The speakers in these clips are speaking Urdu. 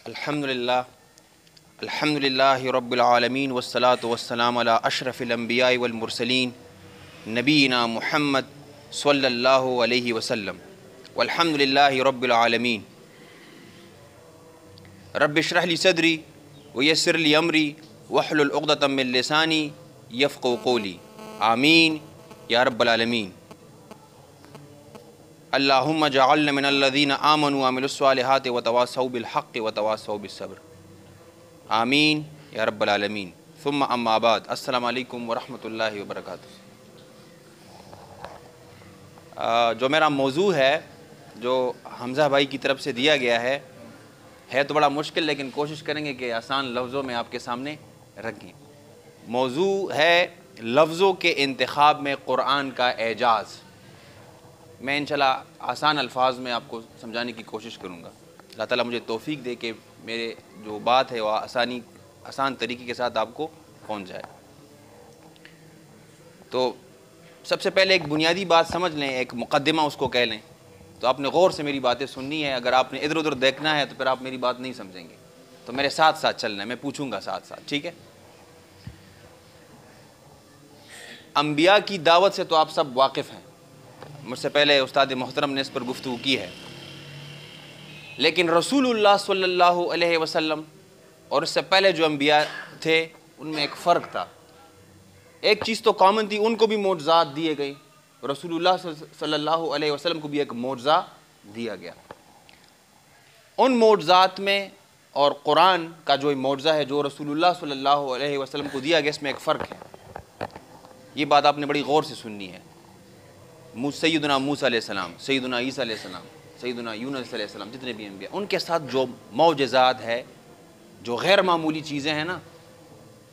الحمدللہ رب العالمین والصلاة والسلام علی اشرف الانبیاء والمرسلین نبینا محمد صلی اللہ علیہ وسلم والحمدللہ رب العالمین رب اشرح لی صدری ویسر لی امری واحلل عقدۃ من لسانی یفقهوا قولی آمین یا رب العالمین۔ اللہم اجعلنا من الذین آمنوا وعملوا الصالحات وتواصوا بالحق وتواصوا بالصبر آمین یا رب العالمین۔ ثم اما بعد، السلام علیکم ورحمۃ اللہ وبرکاتہ۔ جو میرا موضوع ہے جو حمزہ بھائی کی طرف سے دیا گیا ہے تو بڑا مشکل، لیکن کوشش کریں گے کہ آسان لفظوں میں آپ کے سامنے رکھیں۔ موضوع ہے لفظوں کے انتخاب میں قرآن کا اعجاز۔ میں انشاءاللہ آسان الفاظ میں آپ کو سمجھانے کی کوشش کروں گا۔ اللہ تعالیٰ مجھے توفیق دے کہ میرے جو بات ہے وہ آسان طریقے کے ساتھ آپ کو پہنچ جائے۔ تو سب سے پہلے ایک بنیادی بات سمجھ لیں، ایک مقدمہ اس کو کہہ لیں۔ تو آپ نے غور سے میری باتیں سننی ہے، اگر آپ نے ادھر ادھر دیکھنا ہے تو پھر آپ میری بات نہیں سمجھیں گے، تو میرے ساتھ ساتھ چلنا ہے، میں پوچھوں گا ساتھ ساتھ، ٹھیک ہے؟ انبیاء کی دعوت سے تو آپ سب واقف ہیں، مجھ سے پہلے استاد محترم نے اس پر گفتگو کی ہے، لیکن رسول اللہ صلی اللہ علیہ وسلم اور اس سے پہلے جو انبیاء تھے ان میں ایک فرق تھا۔ ایک چیز تو کامن تھی، ان کو بھی معجزات دیے گئے، رسول اللہ صلی اللہ علیہ وسلم کو بھی ایک معجزہ دیا گیا۔ ان معجزات میں اور قرآن کا جو معجزہ ہے جو رسول اللہ صلی اللہ علیہ وسلم کو دیا گیا، اس میں ایک فرق ہے۔ یہ بات آپ نے بڑی غور سے سننی ہے۔ سیدنا موسیٰ علیہ السلام، سیدنا عیسیٰ علیہ السلام، سیدنا یونس علیہ السلام، جتنے بھی انبیاء، ان کے ساتھ جو معجزات ہے، جو غیر معمولی چیزیں ہیں نا،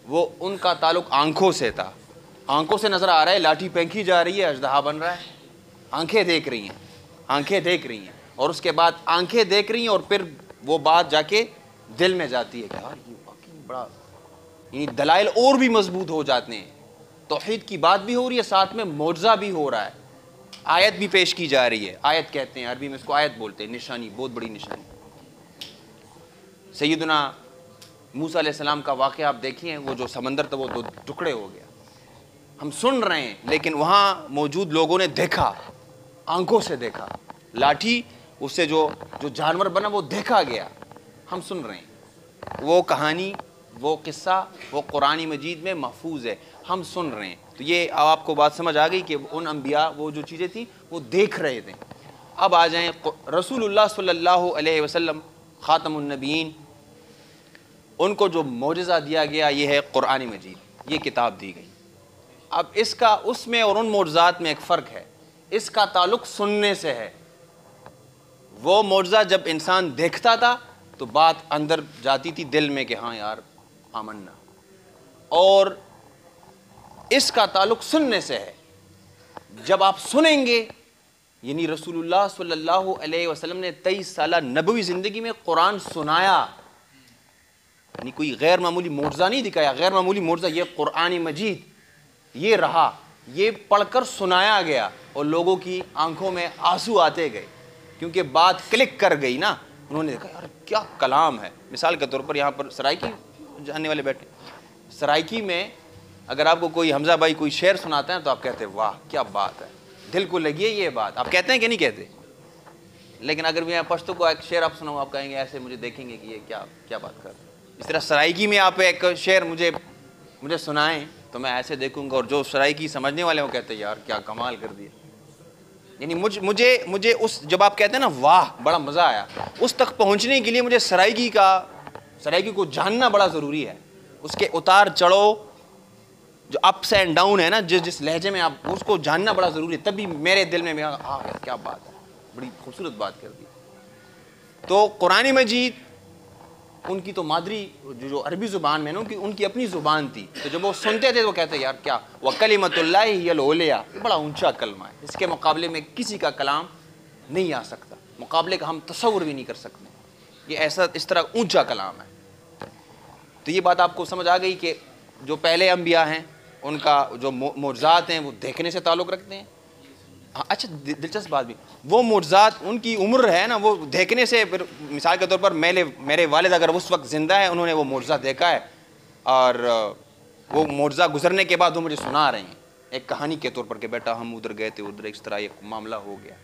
وہ ان کا تعلق آنکھوں سے تھا۔ آنکھوں سے نظر آ رہا ہے، لاٹھی پھینکی جا رہی ہے، اژدہا بن رہا ہے، آنکھیں دیکھ رہی ہیں، آنکھیں دیکھ رہی ہیں، اور اس کے بعد آنکھیں دیکھ رہی ہیں اور پھر وہ بات جا کے دل میں جاتی ہے کہ یار یہ واقعی بڑا، یعنی دلائل اور بھی مضبوط ہو جاتے ہیں، توحید کی بات بھی ہو رہی ہے، ساتھ میں معجزہ بھی ہو رہا ہے، آیت بھی پیش کی جا رہی ہے۔ آیت کہتے ہیں، عربی میں اس کو آیت بولتے ہیں، نشانی، بہت بڑی نشانی۔ سیدنا موسیٰ علیہ السلام کا واقعہ آپ دیکھیں، وہ جو سمندر تھا وہ دو ٹکڑے ہو گیا۔ ہم سن رہے ہیں لیکن وہاں موجود لوگوں نے دیکھا، آنکھوں سے دیکھا، لاٹھی اس سے جو جانور بنا وہ دیکھا گیا، ہم سن رہے ہیں۔ وہ کہانی، وہ قصہ، وہ قرآن مجید میں محفوظ ہے، ہم سن رہے ہیں۔ تو یہ آپ کو بات سمجھ آ گئی کہ ان انبیاء وہ جو چیزیں تھیں وہ دیکھ رہے تھے۔ اب آ جائیں رسول اللہ صلی اللہ علیہ وسلم، خاتم النبیین، ان کو جو معجزہ دیا گیا یہ ہے قرآن مجید، یہ کتاب دی گئی۔ اب اس میں اور ان معجزات میں ایک فرق ہے، اس کا تعلق سننے سے ہے۔ وہ معجزہ جب انسان دیکھتا تھا تو بات اندر جاتی تھی دل میں کہ ہاں یار آمنا، اور اس کا تعلق سننے سے ہے۔ جب آپ سنیں گے، یعنی رسول اللہ صلی اللہ علیہ وسلم نے 23 سالہ نبوی زندگی میں قرآن سنایا، یعنی کوئی غیر معمولی معجزہ نہیں دکھایا، غیر معمولی معجزہ یہ قرآن مجید یہ رہا، یہ پڑھ کر سنایا گیا اور لوگوں کی آنکھوں میں آنسو آتے گئے، کیونکہ بات کلک کر گئی نا، انہوں نے دیکھا یار کیا کلام ہے۔ مثال کے طور پر یہاں پر سرائکی جاننے والے بیٹھے، سرائکی میں اگر آپ کو کوئی حمزہ بھائی کوئی شعر سناتا ہے تو آپ کہتے ہیں واہ کیا بات ہے، دل کو لگی ہے یہ بات، آپ کہتے ہیں کہ نہیں کہتے؟ لیکن اگر میں پشتو کو ایک شعر آپ سناؤں، آپ کہیں گے ایسے مجھے دیکھیں گے کہ یہ کیا بات کر رہے ہیں۔ اس طرح سرائکی میں آپ ایک شعر مجھے سنائیں تو میں ایسے دیکھوں گا، اور جو سرائکی سمجھنے والے وہ کہتے ہیں یار کیا کمال کر دیا۔ یعنی مجھے اس جب آپ کہتے ہیں نا واہ بڑا مزہ آیا، اس تک پہنچنے کے لیے مجھے سرائکی کو جاننا بڑا ضروری ہے، اس کے اتار چڑھو جو اپس اینڈ ڈاؤن ہے نا، جس لہجے میں آپ اس کو جاننا بڑا ضروری ہے، تبھی میرے دل میں کیا بات ہے، بڑی خوبصورت بات کر دی۔ تو قرآن مجید ان کی تو مادری جو عربی زبان میں نا ان کی اپنی زبان تھی، تو جب وہ سنتے تھے تو کہتے یار کیا، وَكَلِمَةُ اللَّهِ هِيَ الْعُلْيَا، یہ بڑا اونچا کلمہ ہے، اس کے مقابلے میں کسی کا کلام نہیں آ سکتا، مقابلے کا ہم تصور بھی نہیں کر سکتے، یہ اس طرح اونچا کلام ہے۔ تو یہ بات آپ کو سمجھ آ گئی کہ جو پہلے انبیاء ہیں ان کا جو معجزات ہیں وہ دیکھنے سے تعلق رکھتے ہیں، اچھا دلچسپ بات بھی، وہ معجزات ان کی عمر ہے نا، وہ دیکھنے سے پھر مثال کے طور پر میرے والد اگر اس وقت زندہ ہیں، انہوں نے وہ معجزہ دیکھا ہے اور وہ معجزہ گزرنے کے بعد وہ مجھے سنا رہے ہیں ایک کہانی کے طور پر کہ بیٹا ہم ادھر گئے تھے، ادھر اس طرح ایک معاملہ ہو گیا،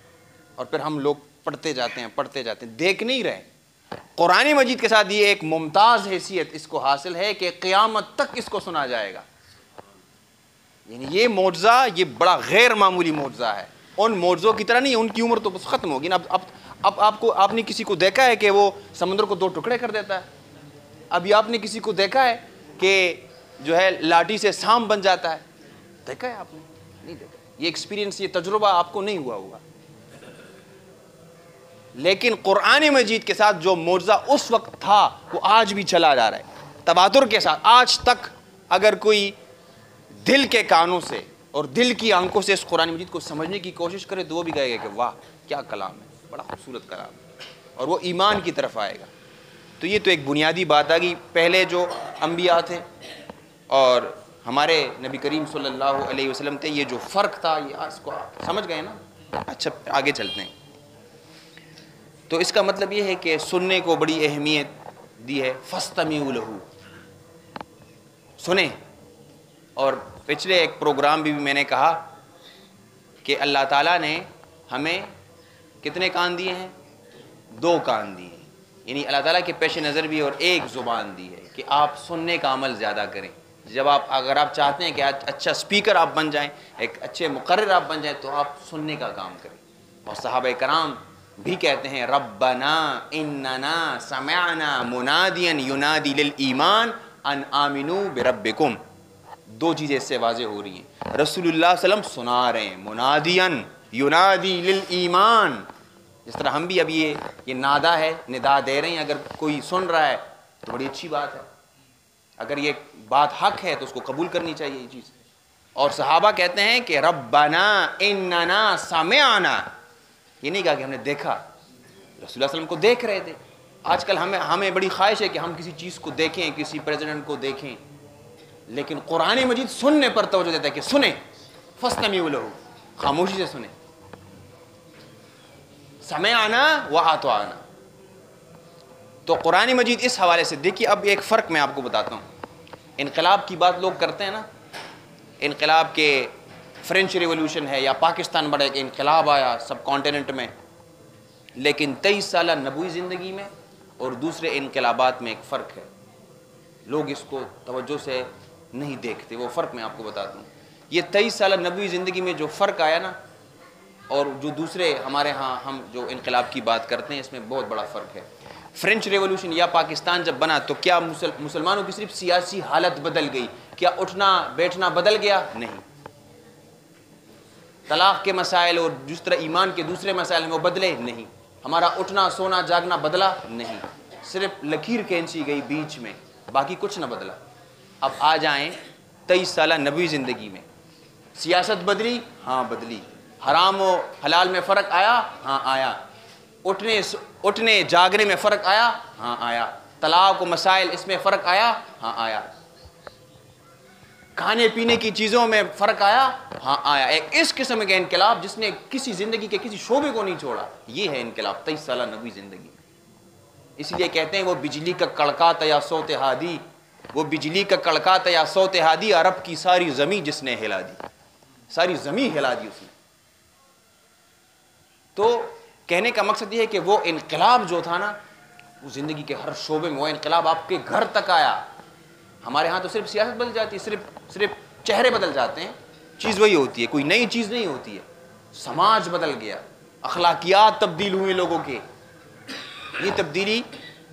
اور پھر ہم لوگ پڑھتے جاتے ہیں دیکھ نہیں رہے۔ قرآن مجید کے ساتھ یہ ایک ممتاز حیثیت اس کو حاصل ہے کہ قیامت تک اس کو سنا جائے گا، یعنی یہ معجزہ یہ بڑا غیر معمولی معجزہ ہے، ان معجزوں کی طرح نہیں، ان کی عمر تو بس ختم ہوگی نا۔ اب آپ نے کسی کو دیکھا ہے کہ وہ سمندر کو 2 ٹکڑے کر دیتا ہے؟ ابھی آپ نے کسی کو دیکھا ہے کہ جو ہے لاٹھی سے سانپ بن جاتا ہے؟ دیکھا ہے آپ نے؟ نہیں دیکھا۔ یہ ایکسپیرینس، یہ تجربہ آپ کو نہیں ہوا ہوگا۔ لیکن قرآن مجید کے ساتھ جو معجزہ اس وقت تھا وہ آج بھی چلا جا رہا ہے تواتر کے ساتھ۔ آج تک اگر کوئی دل کے کانوں سے اور دل کی آنکھوں سے اس قرآن مجید کو سمجھنے کی کوشش کرے تو وہ بھی کہے گا کہ واہ کیا کلام ہے، بڑا خوبصورت کلام ہے، اور وہ ایمان کی طرف آئے گا۔ تو یہ تو ایک بنیادی بات آ گئی۔ پہلے جو انبیاء تھے اور ہمارے نبی کریم صلی اللہ علیہ وسلم تھے، یہ جو فرق تھا یہ اس کو سمجھ گئے نا۔ اچھا آگے چلتے ہیں۔ تو اس کا مطلب یہ ہے کہ سننے کو بڑی اہمیت دی ہے، فاستمعوا لہ، سنیں۔ اور پچھلے ایک پروگرام بھی میں نے کہا کہ اللہ تعالیٰ نے ہمیں کتنے کان دیے ہیں؟ 2 کان دیے ہیں، یعنی اللہ تعالیٰ کے پیش نظر بھی اور ایک زبان دی ہے کہ آپ سننے کا عمل زیادہ کریں۔ اگر آپ چاہتے ہیں کہ اچھا سپیکر آپ بن جائیں، ایک اچھے مقرر آپ بن جائیں، تو آپ سننے کا کام کریں۔ اور صحابہ کرام بھی کہتے ہیں ربنا اننا سمعنا منادیا ینادی للایمان ان آمنوا بربکم۔ 2 چیزیں اس سے واضح ہو رہی ہیں، رسول اللہ صلی اللہ علیہ وسلم سنا رہے ہیں منادین ینادی للایمان، جس طرح ہم بھی اب یہ نادا ہے، ندا دے رہے ہیں، اگر کوئی سن رہا ہے تو بڑی اچھی بات ہے، اگر یہ بات حق ہے تو اس کو قبول کرنی چاہیے یہ چیز۔ اور صحابہ کہتے ہیں کہ ربنا اننا سمعنا، یہ نہیں کہا کہ ہم نے دیکھا، رسول اللہ صلی اللہ علیہ وسلم کو دیکھ رہے تھے۔ آج کل ہمیں بڑی خواہش ہے کہ ہم کسی چیز کو دیکھیں، کسی پریزیڈنٹ کو دیکھیں، لیکن قرآن مجید سننے پر توجہ دیتا ہے کہ سنیں، فاستمعوا لہ، خاموشی سے سنیں، سمعنا واطعنا۔ تو قرآن مجید اس حوالے سے دیکھیے۔ اب ایک فرق میں آپ کو بتاتا ہوں، انقلاب کی بات لوگ کرتے ہیں نا، انقلاب کے فرینچ ریولوشن ہے یا پاکستان بڑا ایک انقلاب آیا سب کانٹیننٹ میں، لیکن 23 سالہ نبوی زندگی میں اور دوسرے انقلابات میں ایک فرق ہے، لوگ اس کو توجہ سے نہیں دیکھتے۔ وہ فرق میں آپ کو بتاتا ہوں۔ یہ 23 سالہ نبوی زندگی میں جو فرق آیا نا، اور جو دوسرے ہمارے ہاں ہم جو انقلاب کی بات کرتے ہیں، اس میں بہت بڑا فرق ہے۔ فرینچ ریولوشن یا پاکستان جب بنا تو کیا مسلمانوں کی صرف سیاسی حالت بدل گئی؟ کیا اٹھنا بیٹھنا بدل گیا؟ نہیں۔ طلاق کے مسائل اور جس طرح ایمان کے دوسرے مسائل میں وہ بدلے؟ نہیں۔ ہمارا اٹھنا سونا جاگنا بدلا؟ نہیں، صرف لکیر کھینچی گئی بیچ میں، باقی کچھ نہ بدلا۔ اب آ جائیں 23 سالہ نبوی زندگی میں، سیاست بدلی؟ ہاں بدلی۔ حرام و حلال میں فرق آیا؟ ہاں آیا۔ اٹھنے جاگنے میں فرق آیا؟ ہاں آیا۔ طلاق و مسائل اس میں فرق آیا؟ ہاں آیا۔ کھانے پینے کی چیزوں میں فرق آیا؟ ہاں آیا۔ ایک اس قسم کا انقلاب جس نے کسی زندگی کے کسی شعبے کو نہیں چھوڑا، یہ ہے انقلاب 23 سالہ نبوی زندگی۔ اس لیے کہتے ہیں وہ بجلی کا کڑکاتا یا صوت ہادی، وہ بجلی کا کڑکاتا یا صوت ہادی، عرب کی ساری زمین جس نے ہلا دی، ساری زمین ہلا دی اس نے۔ تو کہنے کا مقصد یہ ہے کہ وہ انقلاب جو تھا نا، وہ زندگی کے ہر شعبے میں، وہ انقلاب آپ کے گھر تک آیا۔ ہمارے ہاں تو صرف سیاست بدل جاتی ہے، صرف چہرے بدل جاتے ہیں، چیز وہی ہوتی ہے، کوئی نئی چیز نہیں ہوتی ہے۔ سماج بدل گیا، اخلاقیات تبدیل ہوئے لوگوں کے۔ یہ تبدیلی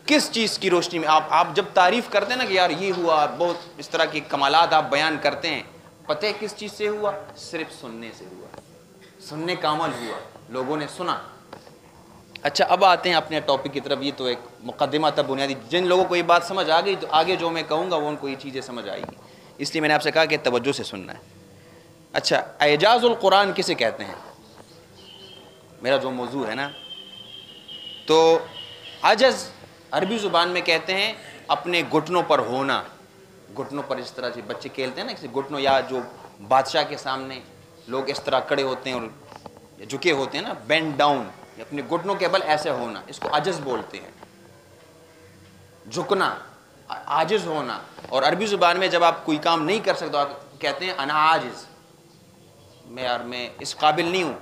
کس چیز کی روشنی میں؟ آپ جب تعریف کرتے ہیں نا کہ یار یہ ہوا، بہت اس طرح کے کمالات آپ بیان کرتے ہیں، پتہ ہے کس چیز سے ہوا؟ صرف سننے سے ہوا، سننے کا عمل ہوا، لوگوں نے سنا۔ اچھا اب آتے ہیں اپنے ٹاپک کی طرف۔ یہ تو ایک مقدمہ تھا بنیادی، جن لوگوں کو یہ بات سمجھ آ گئی تو آگے جو میں کہوں گا وہ ان کو یہ چیزیں سمجھ آئے گی، اس لیے میں نے آپ سے کہا کہ توجہ سے سننا ہے۔ اچھا اعجاز القرآن کسے کہتے ہیں؟ میرا جو موضوع ہے نا، تو عجز عربی زبان میں کہتے ہیں اپنے گھٹنوں پر ہونا، گھٹنوں پر اس طرح سے بچے کھیلتے ہیں نا کسی گھٹنوں، یا جو بادشاہ کے سامنے لوگ اس طرح کھڑے ہوتے ہیں اور جھکے ہوتے ہیں نا، بینڈ ڈاؤن، اپنے گھٹنوں کے بل ایسے ہونا، اس کو عجز بولتے ہیں، جھکنا، عاجز ہونا. اور عربی زبان میں جب آپ کوئی کام نہیں کر سکتے آپ کہتے ہیں انا عاجز، میں اس قابل نہیں ہوں،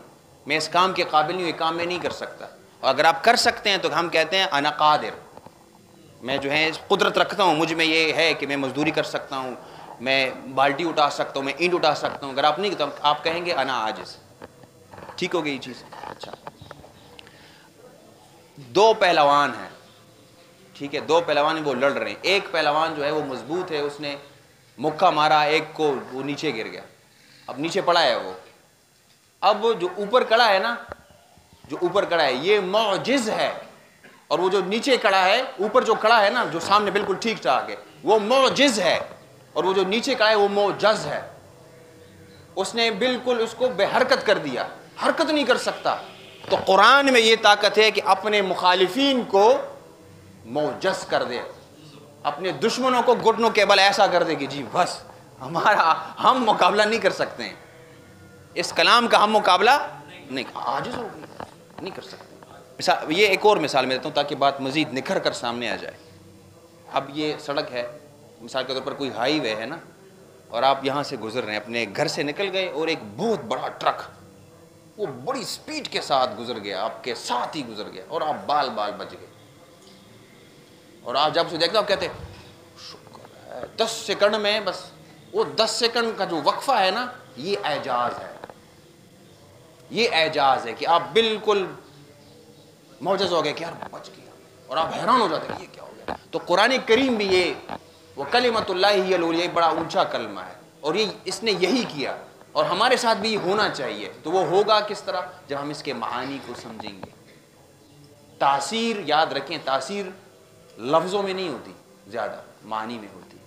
میں اس کام کے قابل نہیں ہوں، یہ کام میں نہیں کر سکتا. اور اگر آپ کر سکتے ہیں تو ہم کہتے ہیں انا قادر، میں جو ہے قدرت رکھتا ہوں، مجھ میں یہ ہے کہ میں مزدوری کر سکتا ہوں، میں بالٹی اٹھا سکتا ہوں، میں اینٹ اٹھا سکتا ہوں. اگر آپ نہیں تو آپ کہیں گے انا عاجز. ٹھیک ہو گئی یہ چیز. اچھا، دو پہلوان ہیں، ٹھیک ہے، دو پہلوان وہ لڑ رہے ہیں. ایک پہلوان جو ہے وہ مضبوط ہے، اس نے مکہ مارا ایک کو، وہ نیچے گر گیا، اب نیچے پڑا ہے وہ. اب جو اوپر کڑا ہے نا، جو اوپر کڑا ہے یہ معجز ہے، اور وہ جو نیچے کڑا ہے، اوپر جو کڑا ہے نا جو سامنے بالکل ٹھیک ٹھاک ہے وہ معجز ہے، اور وہ جو نیچے کڑا ہے وہ معجز ہے. اس نے بالکل اس کو بے حرکت کر دیا، حرکت نہیں کر سکتا. تو قرآن میں یہ طاقت ہے کہ اپنے مخالفین کو معجز کر دے، اپنے دشمنوں کو گھٹنوں کے بل ایسا کر دے کہ جی بس ہم مقابلہ نہیں کر سکتے ہیں، اس کلام کا ہم مقابلہ نہیں، عاجز ہو گئی، نہیں کر سکتے. مثال، یہ ایک اور مثال میں دیتا ہوں تاکہ بات مزید نکھر کر سامنے آ جائے. اب یہ سڑک ہے، مثال کے طور پر کوئی ہائی وے ہے نا، اور آپ یہاں سے گزر رہے ہیں، اپنے گھر سے نکل گئے اور ایک بہت بڑا ٹرک وہ بڑی سپیڈ کے ساتھ گزر گیا، آپ کے ساتھ ہی گزر گیا، اور آپ بال بچ گئے. اور آپ جب اسے دیکھتے آپ کہتے شکر ہے، 10 سیکنڈ میں، بس وہ 10 سیکنڈ کا جو وقفہ ہے نا، یہ اعجاز ہے، یہ اعجاز ہے کہ آپ بالکل معجز ہو گئے کہ یار بچ گیا، اور آپ حیران ہو جاتے ہیں یہ کیا ہو گیا. تو قرآن کریم بھی یہ وَكَلِمَةُ اللَّهِ هِيَ الْعُلْيَا، یہ بڑا اونچا کلمہ ہے، اور یہ اس نے یہی کیا، اور ہمارے ساتھ بھی یہ ہونا چاہیے. تو وہ ہوگا کس طرح؟ جب ہم اس کے معانی کو سمجھیں گے. تاثیر یاد رکھیں، تاثیر لفظوں میں نہیں ہوتی، زیادہ معنی میں ہوتی.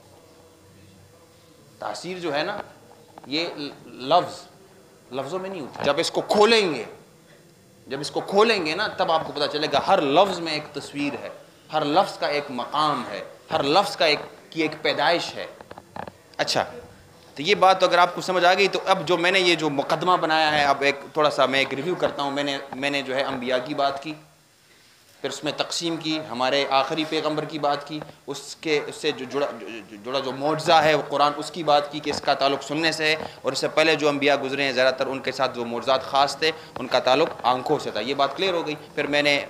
تاثیر جو ہے نا یہ لفظوں میں نہیں ہوتی. جب اس کو کھولیں گے، جب اس کو کھولیں گے نا تب آپ کو پتہ چلے گا ہر لفظ میں ایک تصویر ہے، ہر لفظ کا ایک مقام ہے، ہر لفظ کا ایک پیدائش ہے. اچھا، تو یہ بات تو اگر آپ کو سمجھ آ گئی تو اب جو میں نے یہ جو مقدمہ بنایا ہے، اب ایک تھوڑا سا میں ایک ریویو کرتا ہوں. میں نے جو ہے انبیاء کی بات کی، پھر اس میں تقسیم کی، ہمارے آخری پیغمبر کی بات کی، اس سے جو جڑا جو معجزہ ہے وہ قرآن، اس کی بات کی کہ اس کا تعلق سننے سے ہے، اور اس سے پہلے جو انبیاء گزرے ہیں زیادہ تر ان کے ساتھ جو معجزات خاص تھے ان کا تعلق آنکھوں سے تھا. یہ بات کلیئر ہو گئی. پھر میں نے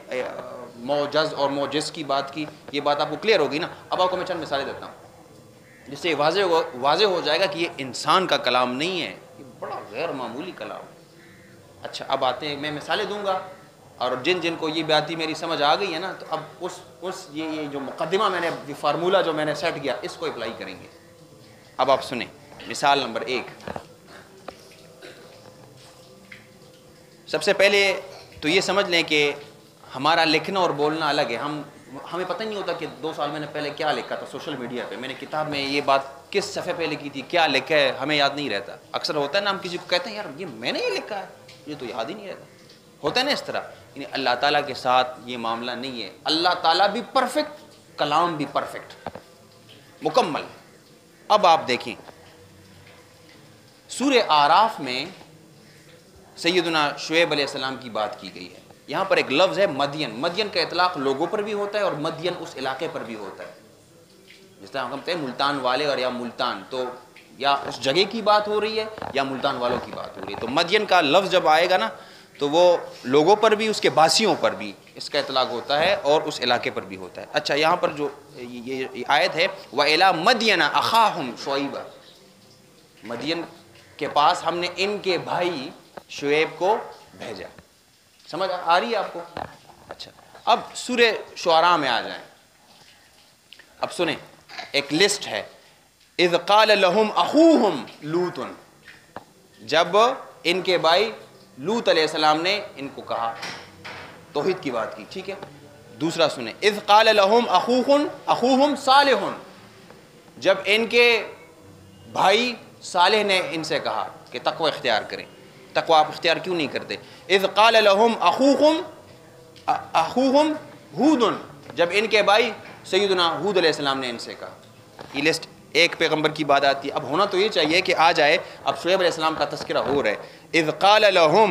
معجز اور معجز کی بات کی، یہ بات آپ کو کلیئر ہو گئی نا. اب آپ کو میں چند مثالیں دیتا ہوں جس سے واضح ہو جائے گا کہ یہ انسان کا کلام نہیں ہے، یہ بڑا غیر معمولی کلام ہے. اچھا، اب آتے ہیں، میں مثالیں دوں گا، اور جن کو یہ باتیں میری سمجھ آ گئی ہے نا، تو اب یہ جو مقدمہ میں نے، فارمولہ جو میں نے سیٹ کیا، اس کو اپلائی کریں گے. اب آپ سنیں. مثال نمبر 1، سب سے پہلے تو یہ سمجھ لیں کہ ہمارا لکھنا اور بولنا الگ ہے. ہمیں پتہ نہیں ہوتا کہ 2 سال میں نے پہلے کیا لکھا تھا سوشل میڈیا پہ، میں نے کتاب میں یہ بات کس صفحے پہ لکھی تھی، کیا لکھا ہے، ہمیں یاد نہیں رہتا. اکثر ہوتا ہے نا، ہم کسی کو کہتے ہیں یار یہ میں نے یہ لکھا ہے، یہ تو یاد ہی نہیں رہتا. ہوتا ہے نا اس طرح. یعنی اللہ تعالیٰ کے ساتھ یہ معاملہ نہیں ہے. اللہ تعالیٰ بھی پرفیکٹ، کلام بھی پرفیکٹ، مکمل. اب آپ دیکھیں سورہ اعراف میں سیدنا شعیب علیہ السلام کی بات کی گئی ہے. یہاں پر ایک لفظ ہے مدین. مدین کا اطلاق لوگوں پر بھی ہوتا ہے اور مدین اس علاقے پر بھی ہوتا ہے. جس طرح ہم کہتے ہیں ملتان والے اور یا ملتان، تو یا اس جگہ کی بات ہو رہی ہے یا ملتان والوں کی بات ہو رہی ہے. تو مدین کا لفظ جب آئے گا نا تو وہ لوگوں پر بھی، اس کے باسیوں پر بھی اس کا اطلاق ہوتا ہے اور اس علاقے پر بھی ہوتا ہے. اچھا، یہاں پر جو یہ آیت ہے وَإِلَىٰ مَدْيَنَ أَخَاهُمْ شُعَيْبًا، مدین کے پاس ہم نے ان کے بھائی شعیب کو بھیجا. سمجھ آ رہی ہے آپ کو؟ اچھا، اب سورہ شعراء میں آ جائیں. اب سنیں، ایک لسٹ ہے. اذ قال لهم اخوهم لوط، جب ان کے بھائی لوط علیہ السلام نے ان کو کہا، توحید کی بات کی. ٹھیک ہے. دوسرا سنیں، اذ قال لهم اخوهم صالح، جب ان کے بھائی صالح نے ان سے کہا کہ تقوی اختیار کریں. تقوی آپ اختیار کیوں نہیں کرتے؟ اذ قال لهم اخوهم ہود، جب ان کے بھائی سیدنا ہود علیہ السلام نے ان سے کہا. یہ لسٹ ایک پیغمبر کی بات آتی ہے. اب ہونا تو یہ چاہیے کہ آ جائے، اب شعیب علیہ السلام کا تذکرہ ہو رہا ہے. اذ قال لهم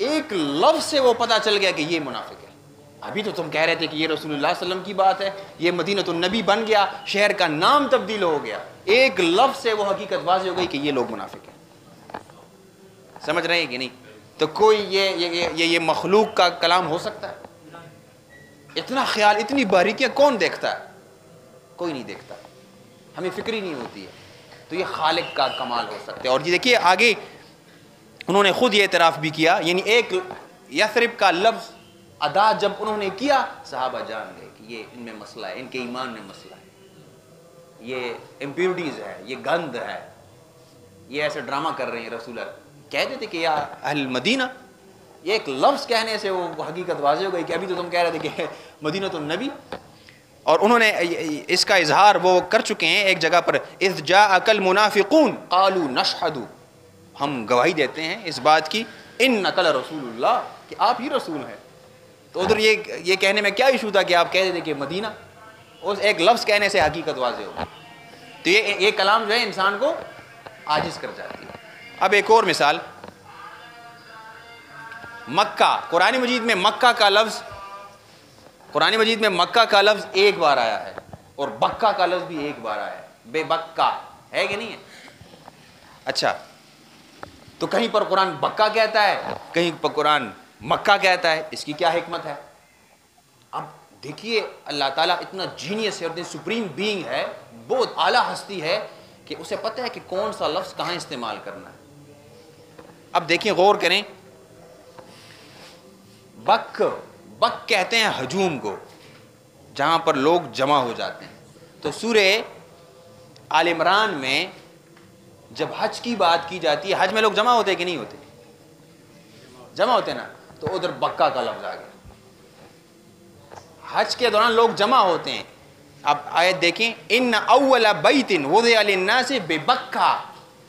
ایک لفظ سے وہ پتہ چل گیا کہ یہ منافق ہے. ابھی تو تم کہہ رہے تھے کہ یہ رسول اللہ صلی اللہ علیہ وسلم کی بات ہے, یہ مدینۃ النبی بن گیا, شہر کا نام تبدیل ہو گیا, ایک لفظ سے وہ حقیقت واضح ہو گئی کہ یہ لوگ منافق ہیں. سمجھ رہے ہیں کہ نہیں؟ تو کوئی یہ مخلوق کا کلام ہو سکتا ہے؟ اتنا خیال, اتنی باریکیاں کون دیکھتا ہے؟ کوئی نہیں دیکھتا, ہمیں فکر ہی نہیں ہوتی ہے. تو یہ خالق کا کمال ہو سکتا ہے. اور یہ دیکھیے آگے انہوں نے خود یہ اعتراف بھی کیا, یعنی ایک یثرب کا لفظ ادا جب انہوں نے کیا, صحابہ جان گئے کہ یہ ان میں مسئلہ ہے, ان کے ایمان میں مسئلہ ہے, یہ امپیورٹیز ہے, یہ گند ہے, یہ ایسے ڈرامہ کر رہے ہیں. رسول اللہ کہتے تھے کہ یا اہل مدینہ, یہ ایک لفظ کہنے سے وہ حقیقت واضح ہو گئی کہ ابھی تو تم کہہ رہے تھے کہ مدینۃ النبی. اور انہوں نے اس کا اظہار وہ کر چکے ہیں ایک جگہ پر, اذ جاءک المنافقون قالوا نشہد, ہم گواہی دیتے ہیں اس بات کی, انک لرسول اللہ, کہ آپ ہی رسول ہیں. تو ادھر یہ کہنے میں کیا ایشو تھا کہ آپ کہہ دیتے کہ مدینہ, اس ایک لفظ کہنے سے حقیقت واضح ہو. تو یہ کلام جو ہے انسان کو عاجز کر جاتی ہے. اب ایک اور مثال, مکہ, قرآن مجید میں مکہ کا لفظ, قرآن مجید میں مکہ کا لفظ ایک بار آیا ہے اور بکہ کا لفظ بھی ایک بار آیا ہے. بے بکہ ہے کہ نہیں ہے؟ اچھا, تو کہیں پر قرآن بکہ کہتا ہے, کہیں پر قرآن مکہ کہتا ہے, اس کی کیا حکمت ہے؟ اب دیکھیے اللہ تعالیٰ اتنا جینیس ہے اور اتنی سپریم بینگ ہے, بہت اعلیٰ ہستی ہے کہ اسے پتہ ہے کہ کون سا لفظ کہاں استعمال کرنا ہے. اب دیکھیں, غور کریں, بک کہتے ہیں ہجوم کو, جہاں پر لوگ جمع ہو جاتے ہیں. تو سورہ آل عمران میں جب حج کی بات کی جاتی ہے, حج میں لوگ جمع ہوتے ہیں کہ نہیں ہوتے؟ جمع ہوتے ہیں نا, تو ادھر بکہ کا لفظ آ گیا. حج کے دوران لوگ جمع ہوتے ہیں. اب آیت دیکھیں, ان اول بیت وضع للناس ببکہ,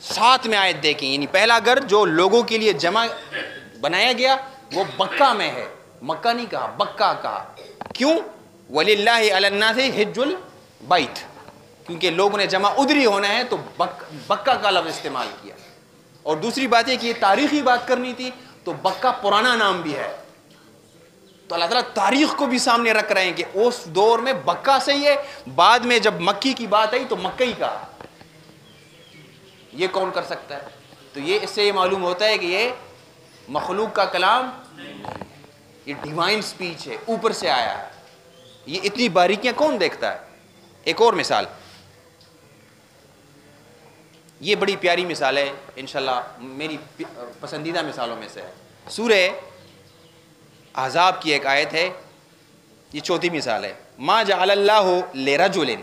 ساتھ میں آیت دیکھیں, یعنی پہلا گھر جو لوگوں کے لیے جمع بنایا گیا وہ بکہ میں ہے, مکہ نہیں کہا, بکہ کہا. کیوں؟ وَلِلَّهِ عَلَى النَّاسِ حِجُّ الْبَيْتِ, کیونکہ لوگوں نے جمع ادھر ہی ہونا ہے تو بکہ کا لفظ استعمال کیا. اور دوسری بات ہے کہ یہ تاریخی بات کرنی تھی, تو بکہ پرانا نام بھی ہے. تو اللہ تعالیٰ تاریخ کو بھی سامنے رکھ رہے ہیں کہ اس دور میں بکہ سے ہی ہے, بعد میں جب مکی کی بات آئی تو مکہ ہی کہا. یہ کون کر سکتا ہے؟ تو یہ اس سے یہ معلوم ہوتا ہے کہ یہ مخلوق کا کلام نہیں ہے, یہ ڈیوائن سپیچ ہے, اوپر سے آیا ہے. یہ اتنی باریکیاں کون دیکھتا ہے؟ ایک اور مثال, یہ بڑی پیاری مثال ہے, انشاءاللہ میری پسندیدہ مثالوں میں سے ہے. سورہ احزاب کی ایک آیت ہے, یہ چوتھی مثال ہے, ما جعل اللہ لرجل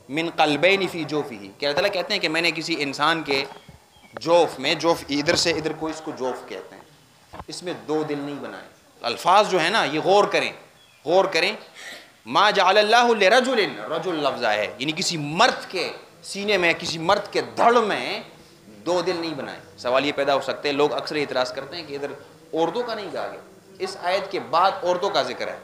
من قلبین فی جوفہ, کہ اللہ تعالیٰ کہتے ہیں کہ میں نے کسی انسان کے جوف میں, جوف ادھر سے ادھر کو اس کو جوف کہتے ہیں, اس میں دو دل نہیں بنائے. الفاظ جو ہے نا یہ غور کریں, غور کریں. ما جعل اللہ لرجل, رجل لفظ ہے, یعنی کسی مرد کے سینے میں, کسی مرد کے دھڑ میں دو دل نہیں بنائے. سوال یہ پیدا ہو سکتے ہیں, لوگ اکثر اعتراض کرتے ہیں کہ ادھر عورتوں کا نہیں کہا گیا. اس آیت کے بعد عورتوں کا ذکر ہے,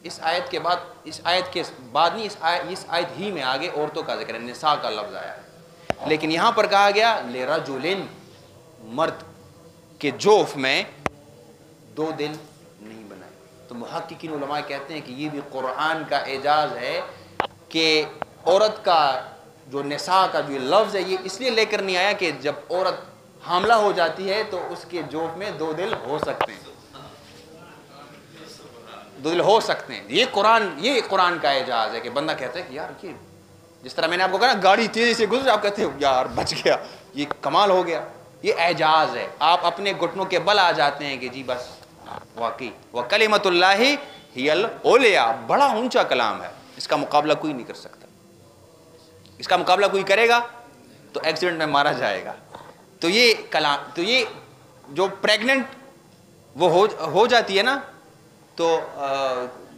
اس آیت کے بعد, اس آیت کے بعد نہیں, اس آیت ہی میں آگے عورتوں کا ذکر ہے, نساء کا لفظ آیا ہے. لیکن یہاں پر کہا گیا لرجل, مرد کے جوف میں دو دل نہیں بنائے. تو محققین علماء کہتے ہیں کہ یہ بھی قرآن کا اعجاز ہے کہ عورت کا جو نساء کا جو لفظ ہے یہ اس لیے لے کر نہیں آیا کہ جب عورت حاملہ ہو جاتی ہے تو اس کے جوف میں دو دل ہو سکتے ہیں, دو دل ہو سکتے ہیں. یہ قرآن کا اعجاز ہے کہ بندہ کہتا ہے کہ یار یہ, جس طرح میں نے آپ کو کہا نا گاڑی تیزی سے گزر, آپ کہتے ہو یار بچ گیا, یہ کمال ہو گیا. یہ اعجاز ہے, آپ اپنے گھٹنوں کے بل آ جاتے ہیں کہ جی بس واقعی وَكَلِمَةُ اللَّهِ هِيَ الْعُلْيَا, بڑا اونچا کلام ہے, اس کا مقابلہ کوئی نہیں کر سکتا. اس کا مقابلہ کوئی کرے گا تو ایکسیڈنٹ میں مارا جائے گا. تو یہ کلام, تو یہ جو پریگننٹ وہ ہو جاتی ہے نا, تو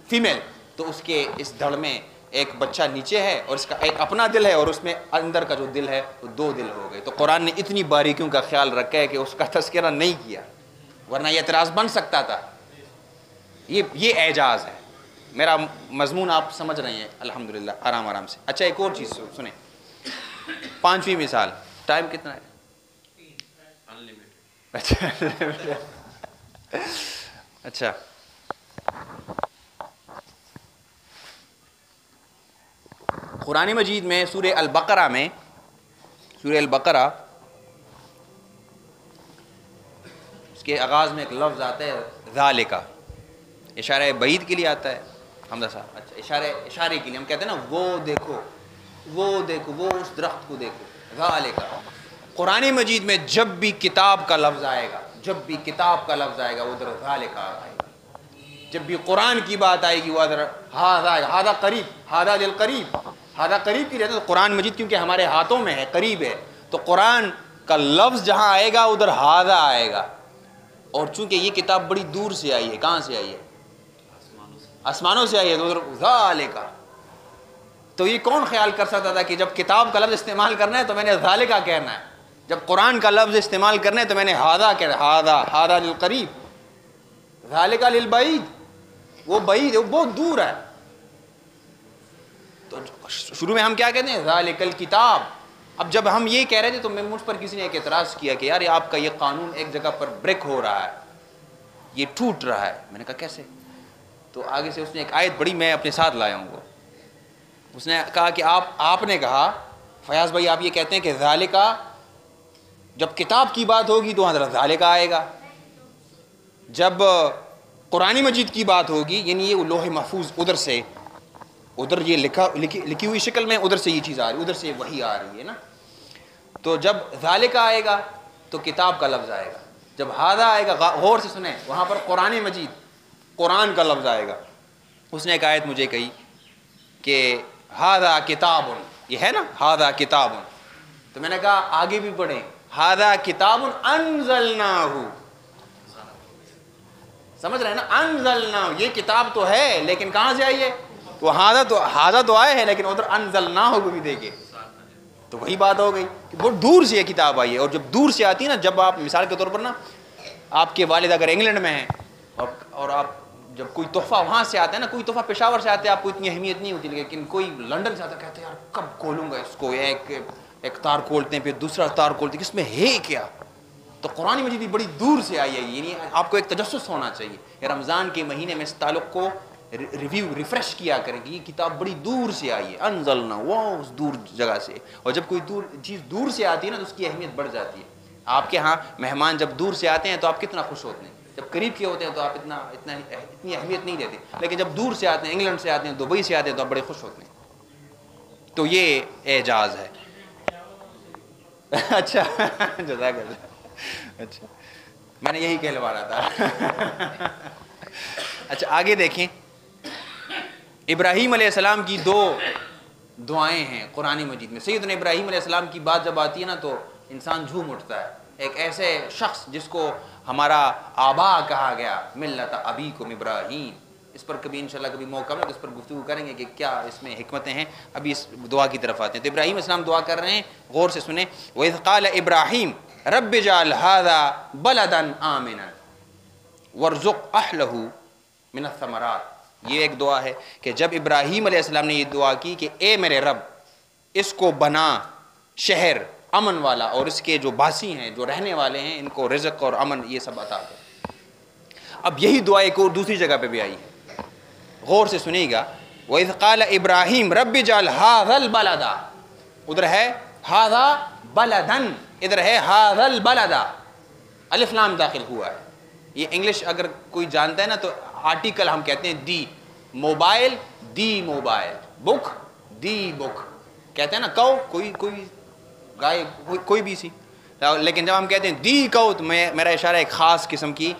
فیمیل, تو اس کے اس دھڑ میں ایک بچہ نیچے ہے اور اس کا ایک اپنا دل ہے اور اس میں اندر کا جو دل ہے وہ دو دل ہو گئے. تو قرآن نے اتنی باریکیوں کا خیال رکھا ہے کہ اس کا تذکرہ نہیں کیا, ورنہ یہ اعتراض بن سکتا تھا. یہ اعجاز ہے. میرا مضمون آپ سمجھ رہے ہیں الحمدللہ, آرام آرام سے. اچھا ایک اور چیز سنیں, پانچویں مثال, ٹائم کتنا ہے؟ اچھا قرآن مجید میں سورہ البقرہ اس کے آغاز میں ایک لفظ آتا ہے ذالک، اشارہ بعید کے لیے آتا ہے حمزہ صاحب، اچھا اشارے کے لیے ہم کہتے ہیں نا وہ دیکھو وہ اس درخت کو دیکھو، ذالک۔ قرآن مجید میں جب بھی کتاب کا لفظ آئے گا ادھر ذالک آئے گا، جب بھی قرآن کی بات آئے گی وہ ادھر ہاذا آئے گا، ہاذا قریب، ہاذا للقریب، ہاذا قریب کی رہتا ہے۔ قرآن مجید کیونکہ ہمارے ہاتھوں میں ہے، قریب ہے، تو قرآن کا لفظ جہاں آئے گا ادھر ہاذا آئے گا۔ اور چونکہ یہ کتاب بڑی دور سے آئی ہے، کہاں سے آئی ہے؟ آسمانوں سے آئی ہے، تو ادھر ذالک۔ تو یہ کون خیال کر سکتا تھا کہ جب کتاب کا لفظ استعمال کرنا ہے تو میں نے ذالک کہنا ہے، جب قرآن کا لفظ استعمال کرنا ہے تو میں نے ہاذا کہنا ہے، ہاذا للقریب، ذالک للبعید، وہ بعید ہے، وہ بہت دور ہے۔ تو شروع میں ہم کیا کہتے ہیں؟ ذالک الکتاب۔ اب جب ہم یہ کہہ رہے تھے تو مجھ پر کسی نے ایک اعتراض کیا کہ یار آپ کا یہ قانون ایک جگہ پر بریک ہو رہا ہے، یہ ٹوٹ رہا ہے۔ میں نے کہا کیسے؟ تو آگے سے اس نے ایک آیت بڑی، میں اپنے ساتھ لایا ہوں وہ، اس نے کہا کہ آپ نے کہا فیاض بھائی آپ یہ کہتے ہیں کہ ذالک، جب کتاب کی بات ہوگی تو حضرت ذالک آئے گا، جب قرآن مجید کی بات ہوگی یعنی یہ لوح محفوظ ادھر یہ لکھی ہوئی شکل میں ادھر سے یہ چیز آ رہی ہے، ادھر سے وحی آ رہی ہے نا، تو جب ذالک آئے گا تو کتاب کا لفظ آئے گا، جب ہاذا آئے گا غور سے سنیں وہاں پر قرآن مجید، قرآن کا لفظ آئے گا۔ اس نے ایک آیت مجھے کہی کہ ہاذا کتاب، یہ ہے نا ہاذا کتاب، تو میں نے کہا آگے بھی پڑھیں، ہاذا کتاب انزلناہ، سمجھ رہے ہیں نا، انزلناہ، یہ کتاب تو ہے لیکن کہاں سے آئی ہے؟ تو ہاذا تو آئے ہیں لیکن ادھر انزلناہ کو بھی دیکھے، تو وہی بات ہو گئی کہ بہت دور سے یہ کتاب آئی ہے۔ اور جب دور سے آتی ہے نا، جب آپ مثال کے طور پر نا آپ کے والد اگر انگلینڈ میں ہیں اور آپ جب کوئی تحفہ وہاں سے آتا ہے نا، کوئی تحفہ پشاور سے آتا ہے آپ کو اتنی اہمیت نہیں ہوتی، لیکن کوئی لنڈن سے آتا ہے کہتے ہیں یار کب کھولوں گا اس کو، ایک تار کھولتے ہیں پھر دوسرا تار کھولتے ہیں، اس میں ہے کیا؟ تو قرآن مجید بھی بڑی دور سے آئی ہے، یعنی آپ کو ایک تجسس ہونا چاہیے، رمضان کے مہینے میں اس تعلق کو ریفریش کیا کریں کہ یہ کتاب بڑی دور سے آئی ہے، انزلنا وہ اس دور جگہ سے۔ اور جب کوئی چیز دور سے آتی ہے نا تو اس کی اہمیت بڑھ جاتی ہے۔ آپ کے ہاں مہمان جب دور سے آتے ہیں تو آپ کتنا خوش ہوتے ہیں، جب قریب کے ہوتے ہیں تو آپ اتنی اہمیت نہیں دیتے، لیکن جب دور سے آتے ہیں، انگلینڈ سے آتے ہیں، دبئی سے آتے ہیں، تو آپ بڑے خوش ہوتے ہیں۔ تو یہ اعجاز ہے۔ اچھا جزاک اللہ، اچھا میں نے یہی کہلوا رہا تھا۔ اچھا آگے دیکھیں، ابراہیم علیہ السلام کی دو دعائیں ہیں قرآن مجید میں۔ سیدنا ابراہیم علیہ السلام کی بات جب آتی ہے نا تو انسان جھوم اٹھتا ہے، ایک ایسے شخص جس کو ہمارا آبا کہا گیا، ملت ابیکم ابراہیم۔ اس پر کبھی انشاءاللہ کبھی موقع ملے تو اس پر گفتگو کریں گے کہ کیا اس میں حکمتیں ہیں۔ ابھی اس دعا کی طرف آتے ہیں۔ تو ابراہیم علیہ السلام دعا کر رہے ہیں، غور سے سنیں، وَإِذْ قَالَ إِبْرَاهِيمُ رَبِّ اجْعَلْ هَذَا بَلَدًا آمِنًا وَارْزُقْ أَهْلَهُ مِنَ الثَّمَرَاتِ۔ یہ ایک دعا ہے کہ جب ابراہیم علیہ السلام نے یہ دعا کی کہ اے میرے رب اس کو بنا شہر امن والا، اور اس کے جو باسی ہیں، جو رہنے والے ہیں، ان کو رزق اور امن یہ سب عطا کر۔ اب یہی دعا ایک اور دوسری جگہ پہ بھی آئی ہے، غور سے سنیے گا، وَإِذْ قَالَ إِبْرَاهِيمُ رَبِّ اجْعَلْ هَذَا الْبَلَدَ، ادھر ہے هَذَا بَلَدًا، ادھر ہے هَذَا الْبَلَدَ، الف لام داخل ہوا ہے۔ یہ انگلش اگر کوئی جانتا ہے نا تو آرٹیکل ہم کہتے ہیں دی، موبائل دی موبائل، بک دی بک، کہتے ہیں نا کو کوئی گائے کوئی بھی سی، لیکن جب ہم کہتے ہیں دی کو تو میرا اشارہ ایک خاص قسم کی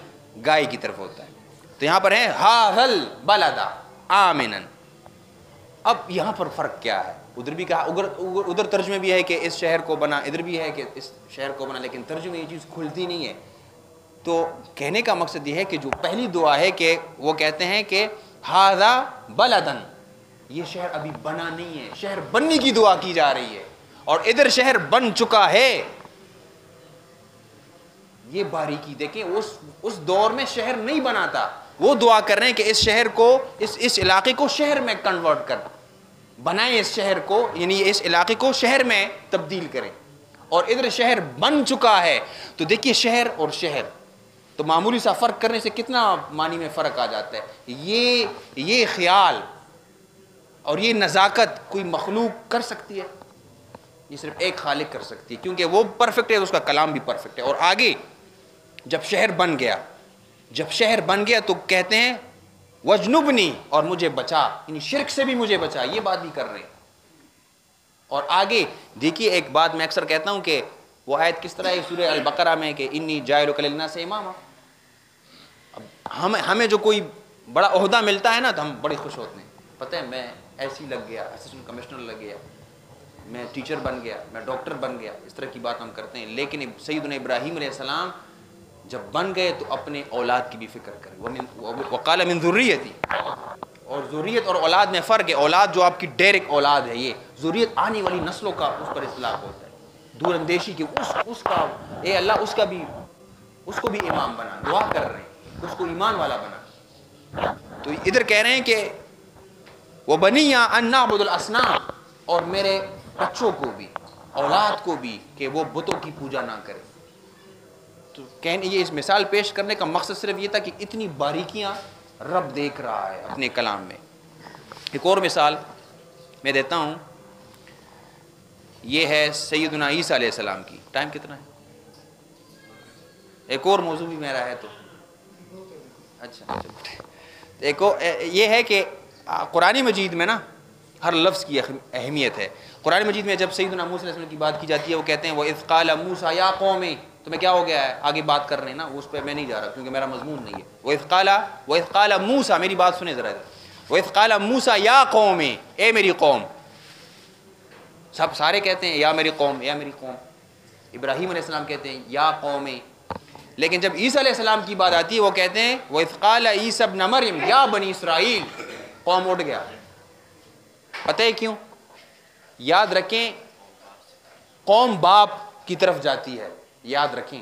گائے کی طرف ہوتا ہے۔ تو یہاں پر ہے ہاذا البلد آمنا۔ اب یہاں پر فرق کیا ہے؟ ادھر بھی کہا، ادھر ترجمے بھی ہے کہ اس شہر کو بنا، ادھر بھی ہے کہ اس شہر کو بنا، لیکن ترجمے یہ چیز کھلتی نہیں ہے۔ تو کہنے کا مقصد یہ ہے کہ جو پہلی دعا ہے کہ وہ کہتے ہیں کہ ہاذا بلدن، یہ شہر ابھی بنا نہیں ہے، شہر بننے کی دعا کی جا رہی ہے، اور ادھر شہر بن چکا ہے۔ یہ باریکی دیکھیں، اس دور میں شہر نہیں بنا تھا، وہ دعا کر رہے ہیں کہ اس شہر کو، اس علاقے کو شہر میں کنورٹ کر بنائیں، اس شہر کو یعنی اس علاقے کو شہر میں تبدیل کریں۔ اور ادھر شہر بن چکا ہے. تو دیکھیے شہر اور شہر تو معمولی سا فرق کرنے سے کتنا معنی میں فرق آ جاتا ہے. یہ خیال اور یہ نزاکت کوئی مخلوق کر سکتی ہے؟ یہ صرف ایک خالق کر سکتی ہے، کیونکہ وہ پرفیکٹ ہے، اس کا کلام بھی پرفیکٹ ہے. اور آگے جب شہر بن گیا تو کہتے ہیں وجنبنی، اور مجھے بچا، یعنی شرک سے بھی مجھے بچا. یہ بات بھی کر رہے ہیں. اور آگے دیکھیے ایک بات میں اکثر کہتا ہوں کہ وہ آیت کس طرح ہے سورہ البقرہ میں کہ انی جاعلک للناس اماما. اب ہمیں جو کوئی بڑا عہدہ ملتا ہے نا تو ہم بڑے خوش ہوتے ہیں. پتہ ہے میں ایسی لگ گیا، اسسٹنٹ کمشنر لگ گیا، میں ٹیچر بن گیا، میں ڈاکٹر بن گیا. اس طرح کی بات ہم کرتے ہیں. لیکن سیدنا ابراہیم علیہ السلام جب بن گئے تو اپنے اولاد کی بھی فکر کریں. وقال من ذریتی، اور ذریت اور اولاد میں فرق ہے. اولاد جو آپ کی ڈائریکٹ اولاد ہے، یہ ذریت آنے والی نسلوں کا اس پر اطلاق ہوتا ہے. دور اندیشی کی اس کا اے اللہ اس کو بھی امام بنا. دعا کر رہے ہیں اس کو ایمان والا بنا. تو ادھر کہہ رہے ہیں کہ وَبَنِيَّ أَن نَعْبُدَ الْأَصْنَامَ، اور میرے بچوں کو بھی، اولاد کو بھی، کہ وہ بتوں کی پوجا نہ کرے. تو کہنے یہ اس مثال پیش کرنے کا مقصد صرف یہ تھا کہ اتنی باریکیاں رب دیکھ رہا ہے اپنے کلام میں. ایک اور مثال میں دیتا ہوں، یہ ہے سیدنا عیسیٰ علیہ السلام کی. ٹائم کتنا ہے؟ ایک اور موضوع بھی میرا ہے تو اچھا. ایک یہ ہے کہ قرآن مجید میں نا ہر لفظ کی اہمیت ہے. قرآن مجید میں جب سیدنا موسیٰ علیہ السلام کی بات کی جاتی ہے وہ کہتے ہیں وَإِذْ قَالَ مُوسَىٰ يَا قَوْمِ. تو میں کیا ہو گیا ہے آگے بات کر رہے ہیں نا، اس پہ میں نہیں جا رہا کیونکہ میرا مضمون نہیں ہے. وَإِذْ قَالَ مُوسَىٰ، میری بات سنیں ذرا. وَإِذْ قَالَ مُوسَىٰ يَا قَوْمِ، اے میری قوم. سب سارے کہتے ہیں یا میری قوم، یا میری قوم. ابراہیم علیہ السلام کہتے ہیں یا قوم. لیکن جب عیسیٰ علیہ السلام کی بات آتی ہے وہ کہتے ہیں وَإِذْ قَالَ عِيسَى ابْنُ مَرْيَمَ يَا بَنِي إِسْرَائِيلَ. قوم اٹھ گیا. پتہ ہے کیوں؟ یاد رکھیں قوم باپ کی طرف جاتی ہے. یاد رکھیں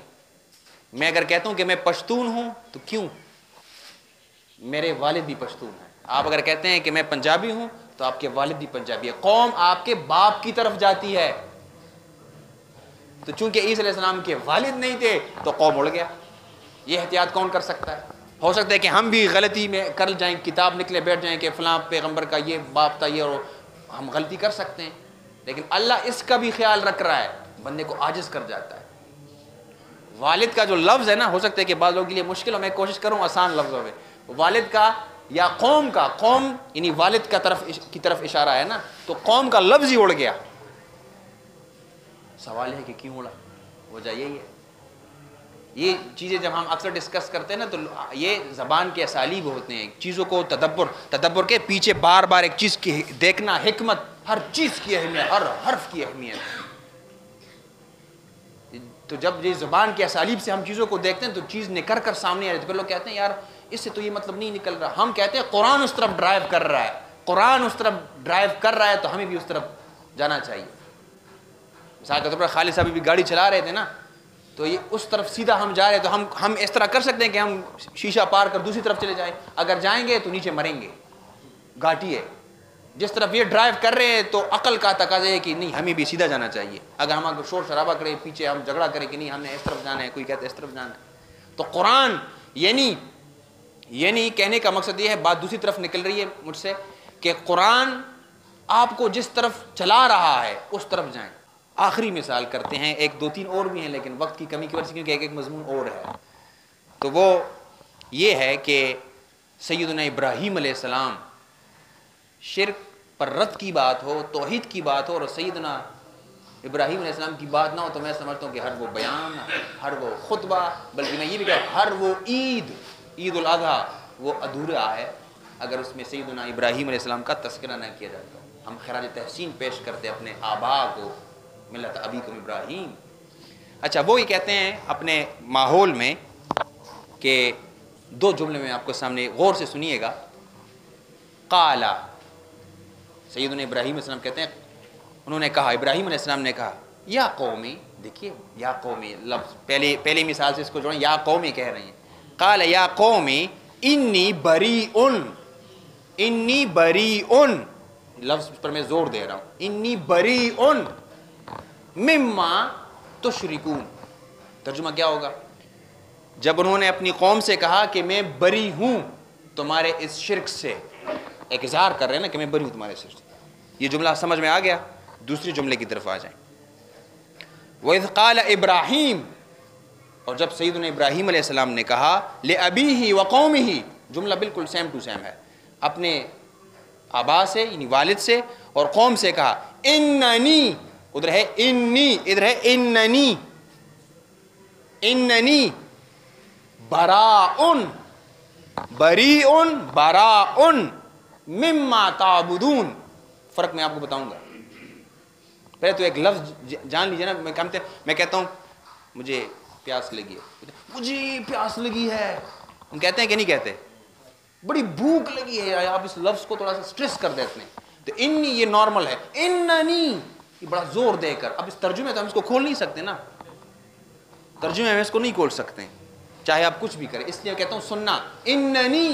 میں اگر کہتا ہوں کہ میں پشتون ہوں تو کیوں؟ میرے والد بھی پشتون ہیں. آپ اگر کہتے ہیں کہ میں پنجابی ہوں تو آپ کے والد بھی پنجابی ہے. قوم آپ کے باپ کی طرف جاتی ہے. تو چونکہ عیسیٰ علیہ السلام کے والد نہیں تھے تو قوم اڑ گیا. یہ احتیاط کون کر سکتا ہے؟ ہو سکتا ہے کہ ہم بھی غلطی میں کر جائیں، کتاب نکلے بیٹھ جائیں کہ فلاں پیغمبر کا یہ باپ تھا، یہ، اور ہم غلطی کر سکتے ہیں. لیکن اللہ اس کا بھی خیال رکھ رہا ہے، بندے کو عاجز کر جاتا ہے. والد کا جو لفظ ہے نا، ہو سکتا ہے کہ بعض لوگوں کے لیے مشکل ہو، میں کوشش کروں آسان لفظوں میں. والد کا یا قوم کا، قوم یعنی والد کی طرف اشارہ ہے نا، تو قوم کا لفظ ہی اڑ گیا. سوال ہے کہ کیوں اڑا؟ وجہ یہی ہے. یہ چیزیں جب ہم اکثر ڈسکس کرتے ہیں نا تو یہ زبان کے اسالیب ہوتے ہیں. چیزوں کو تدبر کے پیچھے بار بار ایک چیز کی دیکھنا، حکمت، ہر چیز کی اہمیت، ہر حرف کی اہمیت. تو جب یہ زبان کے اسالیب سے ہم چیزوں کو دیکھتے ہیں تو چیز نکل کر سامنے آ رہی ہے. تو پھر لوگ کہتے ہیں یار اس سے تو یہ مطلب نہیں نکل رہا. ہم کہتے ہیں قرآن اس طرف ڈرائیو کر رہا ہے، قرآن اس طرف ڈرائیو کر رہا ہے تو ہمیں بھی اس طرف جانا چاہیے. مثال کے طور پر خالد صاحب بھی گاڑی چلا رہے تھے نا، تو یہ اس طرف سیدھا ہم جا رہے ہیں تو ہم اس طرح کر سکتے ہیں کہ ہم شیشہ پار کر دوسری طرف چلے جائیں. اگر جائیں گے تو نیچے مریں گے، گھاٹی ہے. جس طرف یہ ڈرائیو کر رہے ہیں تو عقل کا تقاضا ہے کہ نہیں ہمیں بھی سیدھا جانا چاہیے. اگر ہم شور شرابہ کریں، پیچھے ہم جھگڑا کریں کہ نہیں ہم نے اس طرف جانا ہے، کوئی کہتا ہے اس طرف جانا ہے. تو قرآن یعنی کہنے کا مقصد یہ ہے، بات دوسری طرف نکل رہی ہے مجھ سے، کہ قرآن آپ کو جس طرف چلا رہا ہے اس طرف جائیں. آخری مثال کرتے ہیں، ایک دو تین اور بھی ہیں لیکن وقت کی کمی کی وجہ سے کیونکہ ایک مضمون اور ہے. تو وہ یہ ہے کہ سیدنا ابراہیم علیہ السلام، شرک پر رد کی بات ہو، توحید کی بات ہو، اور سیدنا ابراہیم علیہ السلام کی بات نہ ہو تو میں سمجھتا ہوں کہ ہر وہ بیان، ہر وہ خطبہ، بلکہ میں یہ بھی کہا ہر وہ عید الاضحیٰ وہ ادھورا ہے اگر اس میں سیدنا ابراہیم علیہ السلام کا تذکرہ نہ کیا جاتا. ہم خراج تحسین پیش کرتے اپنے آبا کو، ملت ابیکم ابراہیم. اچھا وہ یہ کہتے ہیں اپنے ماحول میں کہ دو جملے میں آپ کو سامنے غور سے سنیے گا. قالا، سیدنا ابراہیم علیہ السلام کہتے ہیں، انہوں نے کہا، ابراہیم علیہ السلام نے کہا یا قومی. دیکھیے یا قومی لفظ پہلی مثال سے اس کو جوڑیں، یا قومی کہہ رہے ہیں. قال یا قومی انی بریئن، لفظ پر میں زور دے رہا ہوں، انی بریئن مما تشركون. ترجمہ کیا ہوگا؟ جب انہوں نے اپنی قوم سے کہا کہ میں بری ہوں تمہارے اس شرک سے، ایک اظہار کر رہے ہیں نا کہ میں بری ہوں تمہارے شرک سے. یہ جملہ سمجھ میں آ گیا؟ دوسری جملے کی طرف آ جائیں. وَإِذْ قَالَ إِبْرَاهِيمُ، اور جب سیدنا ابراہیم علیہ السلام نے کہا لِأَبِيهِ وَقَوْمِهِ، جملہ بالکل سیم ٹو سیم ہے، اپنے آبا سے یعنی والد سے اور قوم سے کہا اننی، ادھر ہے انی، ادھر ہے اننی، اننی براء، بریء براء مما تعبدون. فرق میں آپ کو بتاؤں گا. پہلے تو ایک لفظ جان لیجیے نا. میں کہتا ہوں مجھے پیاس لگی ہے، مجھے پیاس لگی ہے، ہم کہتے ہیں کہ نہیں کہتے؟ بڑی بھوک لگی ہے، آپ اس لفظ کو تھوڑا سا سٹریس کر دیتے ہیں. تو انی یہ نارمل ہے، اننی یہ بڑا زور دے کر. اب اس ترجمے تو ہم اس کو کھول نہیں سکتے نا، ترجمے ہم اس کو نہیں کھول سکتے چاہے آپ کچھ بھی کریں. اس لیے کہتا ہوں سننا اننی.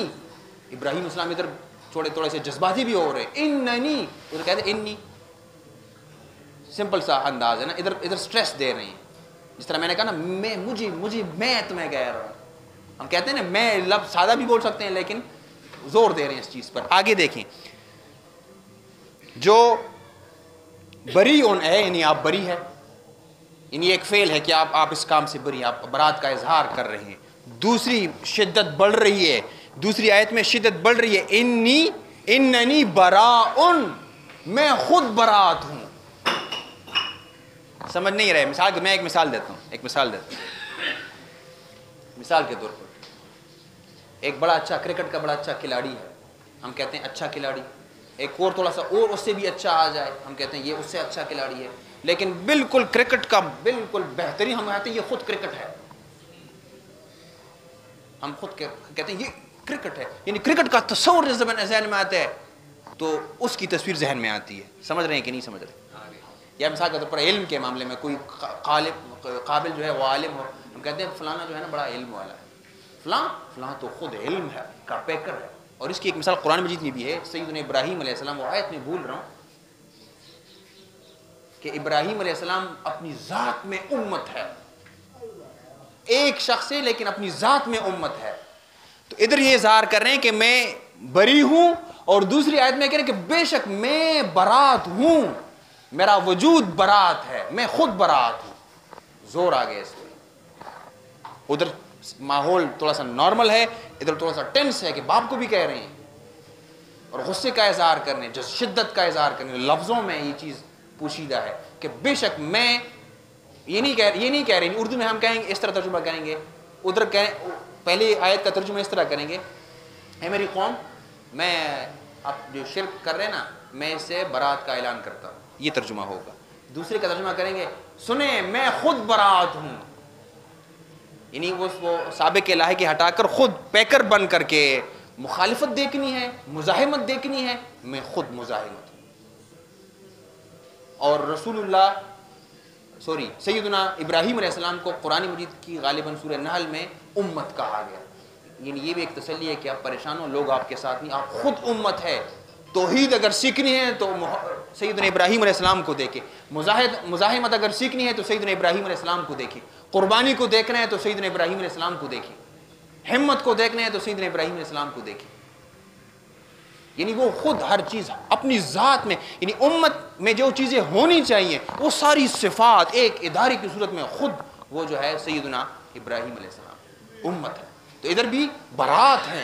ابراہیم اسلام ادھر تھوڑے سے جذباتی بھی ہو رہے ہیں. اننی ادھر کہتے ہیں انی، سمپل سا انداز ہے نا. ادھر سٹریس دے رہے ہیں. جس طرح میں نے کہا نا میں تمہیں کہہ رہا ہوں. ہم کہتے ہیں نا میں لفظ سادہ بھی بول سکتے ہیں لیکن زور دے رہے ہیں اس چیز پر. آگے دیکھیں، جو بری ہے یعنی آپ بری ہے، یعنی ایک فعل ہے کہ آپ اس کام سے بری، آپ برات کا اظہار کر رہے ہیں. دوسری شدت بڑھ رہی ہے، دوسری آیت میں شدت بڑھ رہی ہے. اننی براء، میں خود برات ہوں. سمجھ نہیں رہے؟ میں ایک مثال دیتا ہوں. مثال کے طور پر ایک بڑا اچھا کرکٹ کا بڑا اچھا کھلاڑی ہے، ہم کہتے ہیں اچھا کھلاڑی. ایک اور تھوڑا سا اور اس سے بھی اچھا آ جائے، ہم کہتے ہیں یہ اس سے اچھا کھلاڑی ہے. لیکن بالکل کرکٹ کا بالکل بہترین ہم کہتے ہیں یہ خود کرکٹ ہے. ہم خود کہتے ہیں یہ کرکٹ ہے، یعنی کرکٹ کا تصور جس ذہن میں آتا ہے تو اس کی تصویر ذہن میں آتی ہے. سمجھ رہے ہیں کہ نہیں سمجھ رہے؟ یا مثال کے طور پر علم کے معاملے میں کوئی قابل جو ہے وہ عالم ہو، ہم کہتے ہیں فلانا جو ہے نا بڑا علم والا ہے. فلاں تو خود علم ہے کا پیکر ہے. اور اس کی ایک مثال قرآن مجید میں بھی ہے. سیدنا ابراہیم علیہ السلام، وہ آیت میں بھول رہا ہوں کہ ابراہیم علیہ السلام اپنی ذات میں امت ہے، ایک شخص ہے لیکن اپنی ذات میں امت ہے. تو ادھر یہ اظہار کر رہے ہیں کہ میں بری ہوں، اور دوسری آیت میں کہہ رہے ہیں کہ بے شک میں برات ہوں، میرا وجود برات ہے، میں خود برات ہوں. زور آ گیا اس میں. ادھر ماحول تھوڑا سا نارمل ہے، ادھر تھوڑا سا ٹینس ہے کہ باپ کو بھی کہہ رہے ہیں اور غصے کا اظہار کرنے، جو شدت کا اظہار کرنے. لفظوں میں یہ چیز پوشیدہ ہے کہ بے شک میں یہ نہیں کہہ رہے. اردو میں ہم کہیں گے اس طرح ترجمہ کریں گے، ادھر پہلی آیت کا ترجمہ اس طرح کریں گے، اے میری قوم، میں آپ جو شرک کر رہے ہیں نا، میں اس سے برات کا اعلان کرتا ہوں. یہ ترجمہ ہوگا. دوسرے کا ترجمہ کریں گے، سنیں میں خود برات ہوں، یعنی وہ سابق الہی کے ہٹا کر خود پیکر بن کر کے مخالفت دیکھنی ہے، مزاحمت دیکھنی ہے، میں خود مزاحمت ہوں. اور سیدنا ابراہیم علیہ السلام کو قرآن مجید کی غالباً سورہ نحل میں امت کہا گیا. یعنی یہ بھی ایک تسلی ہے کہ آپ پریشان ہو، لوگ آپ کے ساتھ نہیں، آپ خود امت ہے. توحید اگر سیکھنی ہے تو سیدنا ابراہیم علیہ السلام کو دیکھیں. مزاحمت اگر سیکھنی ہے تو سیدنا ابراہیم علیہ السلام کو دیکھیں. قربانی کو دیکھنا ہے تو سیدنا ابراہیم علیہ السلام کو دیکھیں. ہمت کو دیکھنا ہے تو سیدنا ابراہیم علیہ السلام کو دیکھیں. یعنی وہ خود ہر چیز اپنی ذات میں، یعنی امت میں جو چیزیں ہونی چاہیے وہ ساری صفات ایک ادارے کی صورت میں خود وہ جو ہے سیدنا ابراہیم علیہ السلام امت ہے. تو ادھر بھی برات ہیں.